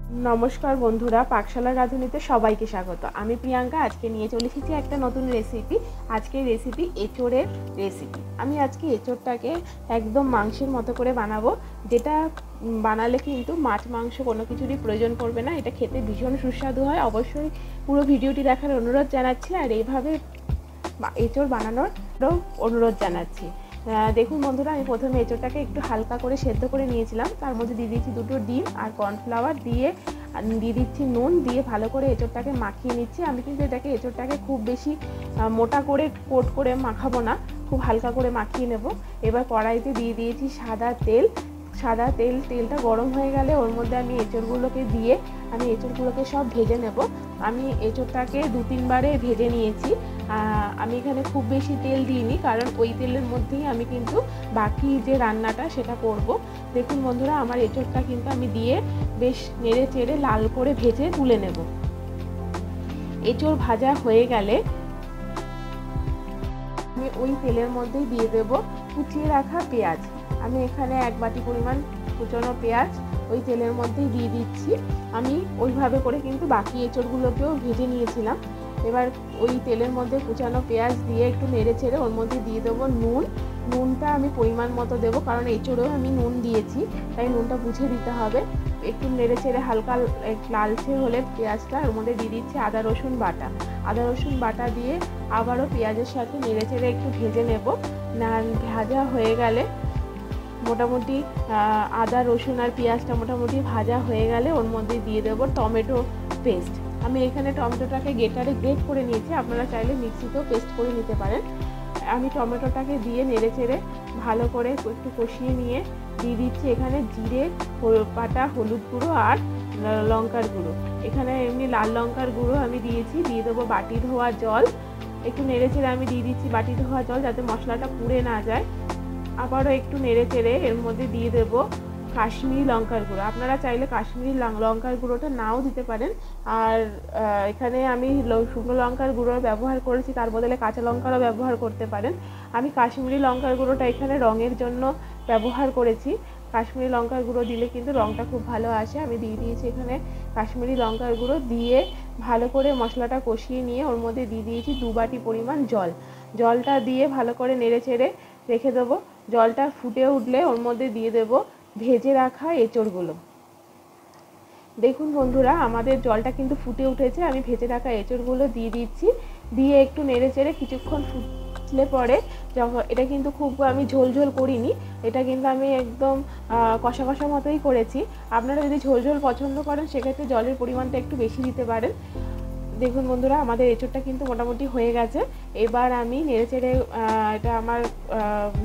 नमस्कार बंधुरा पाकशाला राधुनीते सबाइके स्वागत। आमी प्रियंका आज के निये चले एसेछि एकटा नतुन रेसिपि। आजकेर रेसिपि एचोड़ेर रेसिपि। आमी आजके एचोड़टाके एकदम मांसेर मतो करे बानाबो, जेटा बानाले किन्तु माछ मांस कोनो किछुरই प्रयोजन पड़बे ना। এটা খেতে ভীষণ সুস্বাদু হয়। অবশ্যই পুরো ভিডিওটি দেখার অনুরোধ জানাচ্ছি আর এইভাবে এচোড় বানানোর অনুরোধ জানাচ্ছি। দেখুন বন্ধুরা, আমি প্রথমে এঁচোড়টাকে একটু হালকা করে সেদ্ধ করে নিয়েছিলাম। তার মধ্যে দিয়ে দিচ্ছি দুটো ডিম আর কর্নফ্লাওয়ার দিয়ে দিচ্ছি নুন দিয়ে ভালো করে এঁচোড়টাকে মাখিয়ে নিচ্ছি। আমি কিন্তু এঁচোড়টাকে খুব বেশি মোটা করে কোট করে মাখাবো না, খুব হালকা করে মাখিয়ে নেব। এবার কড়াইতে দিয়ে দিয়েছি সাদা তেল। তেলটা গরম হয়ে গেলে ওর মধ্যে আমি এঁচোড়গুলোকে দিয়ে আমি এঁচোড়গুলোকে সব ভেজে নেব। আমি এঁচোড়টাকে 2-3 বারে ভেজে নিয়েছি। আমি এখানে খুব বেশি তেল দিইনি, কারণ ওই তেলের মধ্যেই আমি কিন্তু বাকি যে রান্নাটা সেটা করব। দেখুন বন্ধুরা, আমার এঁচোড়টা কিন্তু আমি দিয়ে বেশ নেড়ে চেড়ে লাল করে ভেজে তুলে নেব। এঁচোড় ভাজা হয়ে গেলে আমি ওই তেলের মধ্যেই দিয়ে দেব কুচিয়ে রাখা পেঁয়াজ। আমি এখানে 1 বাটি পরিমাণ কুচানো পেঁয়াজ ওই তেলের মধ্যেই দিয়ে দিচ্ছি। আমি ওইভাবে করে কিন্তু বাকি এঁচোড়গুলোকেও ভেজে নিয়েছিলাম। এবার ওই তেলের মধ্যে কুচানো পেঁয়াজ দিয়ে একটু নেড়ে চেড়ে ওর মধ্যে দিয়ে দেবো নুন। নুনটা আমি পরিমাণ মতো দেবো, কারণ এঁচোড়েও আমি নুন দিয়েছি, তাই নুনটা বুঝে দিতে হবে। একটু নেড়ে চেড়ে হালকা লালচে হলে পেঁয়াজটা ওর মধ্যে দিয়ে দিচ্ছি আদা রসুন বাটা দিয়ে আবারও পেঁয়াজের সাথে নেড়ে চেড়ে একটু ভেজে নেব। ভাজা হয়ে গেলে মোটামুটি আদা রসুন আর পেঁয়াজটা মোটামুটি ভাজা হয়ে গেলে ওর মধ্যে দিয়ে দেবো টমেটো পেস্ট। আমি এখানে টমেটোটাকে গ্রেট করে নিয়েছি, আপনারা চাইলে মিক্সিতেও পেস্ট করে নিতে পারেন। আমি টমেটোটাকে দিয়ে নেড়ে চেড়ে ভালো করে একটু কষিয়ে নিয়ে দিয়ে দিচ্ছি এখানে জিরে বাটা, হলুদ গুঁড়ো আর লঙ্কার গুঁড়ো। এখানে এমনি লাল লঙ্কার গুঁড়ো আমি দিয়েছি। দিয়ে দেবো বাটি ধোয়া জল। একটু নেড়ে চেড়ে আমি দিয়ে দিচ্ছি বাটি ধোয়া জল, যাতে মশলাটা পুড়ে না যায়। আবারও একটু নেড়ে চেড়ে এর মধ্যে দিয়ে দেবো কাশ্মীরি লঙ্কার গুঁড়ো। আপনারা চাইলে কাশ্মীরি লঙ্কার গুঁড়োটা নাও দিতে পারেন। আর এখানে আমি শুকনো লঙ্কার গুঁড়ো ব্যবহার করেছি, তার বদলে কাঁচা লঙ্কারও ব্যবহার করতে পারেন। আমি কাশ্মীরি লঙ্কার গুঁড়োটা এখানে রঙের জন্য ব্যবহার করেছি। কাশ্মীরি লঙ্কার গুঁড়ো দিলে কিন্তু রঙটা খুব ভালো আসে। আমি দিয়ে দিয়েছি এখানে কাশ্মীরি লঙ্কার গুঁড়ো দিয়ে ভালো করে মশলাটা কষিয়ে নিয়ে ওর মধ্যে দিয়ে দিয়েছি 2 বাটি পরিমাণ জল। জলটা দিয়ে ভালো করে নেড়ে চেড়ে রেখে দেবো। জলটা ফুটে উঠলে ওর মধ্যে দিয়ে দেবো ভেজে রাখা এঁচোড়গুলো। দেখুন বন্ধুরা, আমাদের জলটা কিন্তু ফুটে উঠেছে। আমি ভেজে রাখা এঁচোড়গুলো দিয়ে দিচ্ছি। দিয়ে একটু নেড়ে চেড়ে কিছুক্ষণ ফুটলে পরে যখন এটা কিন্তু খুব আমি ঝোল করিনি, এটা কিন্তু আমি একদম কষা কষা মতোই করেছি। আপনারা যদি ঝোল পছন্দ করেন সেক্ষেত্রে জলের পরিমাণটা একটু বেশি দিতে পারেন। দেখুন বন্ধুরা, আমাদের এঁচোড়টা কিন্তু মোটামুটি হয়ে গেছে। এবার আমি নেড়ে চেড়ে এটা আমার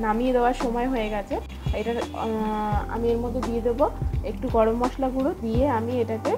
নামিয়ে দেওয়ার সময় হয়ে গেছে। এটা আমি এর মধ্যে দিয়ে দেবো একটু গরম মশলা গুঁড়ো দিয়ে আমি এটাকে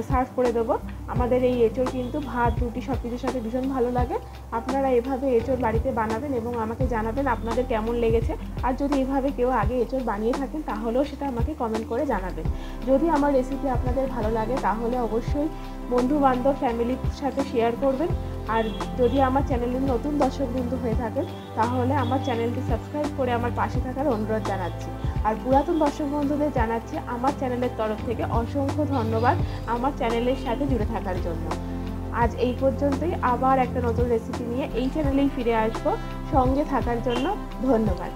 সার্ভ করে দেবো। আমাদের এই এঁচোড় কিন্তু ভাত রুটি সব কিছুর সাথে ভীষণ ভালো লাগে। আপনারা এভাবে এঁচোড় বাড়িতে বানাবেন এবং আমাকে জানাবেন আপনাদের কেমন লেগেছে। আর যদি এভাবে কেউ আগে এঁচোড় বানিয়ে থাকেন তাহলেও সেটা আমাকে কমেন্ট করে জানাবেন। যদি আমার রেসিপি আপনাদের ভালো লাগে তাহলে অবশ্যই বন্ধু বান্ধব ফ্যামিলির সাথে শেয়ার করবেন। আর যদি আমার চ্যানেলের নতুন দর্শকবৃন্দ হয়ে থাকেন তাহলে আমার চ্যানেলটি সাবস্ক্রাইব করে আমার পাশে থাকার অনুরোধ জানাচ্ছি। আর পুরাতন দর্শক বন্ধুদের জানাচ্ছি আমার চ্যানেলের তরফ থেকে অসংখ্য ধন্যবাদ আমার চ্যানেলের সাথে জুড়ে থাকার জন্য। আজ এই পর্যন্তই। আবার একটা নতুন রেসিপি নিয়ে এই চ্যানেলেই ফিরে আসবো। সঙ্গে থাকার জন্য ধন্যবাদ।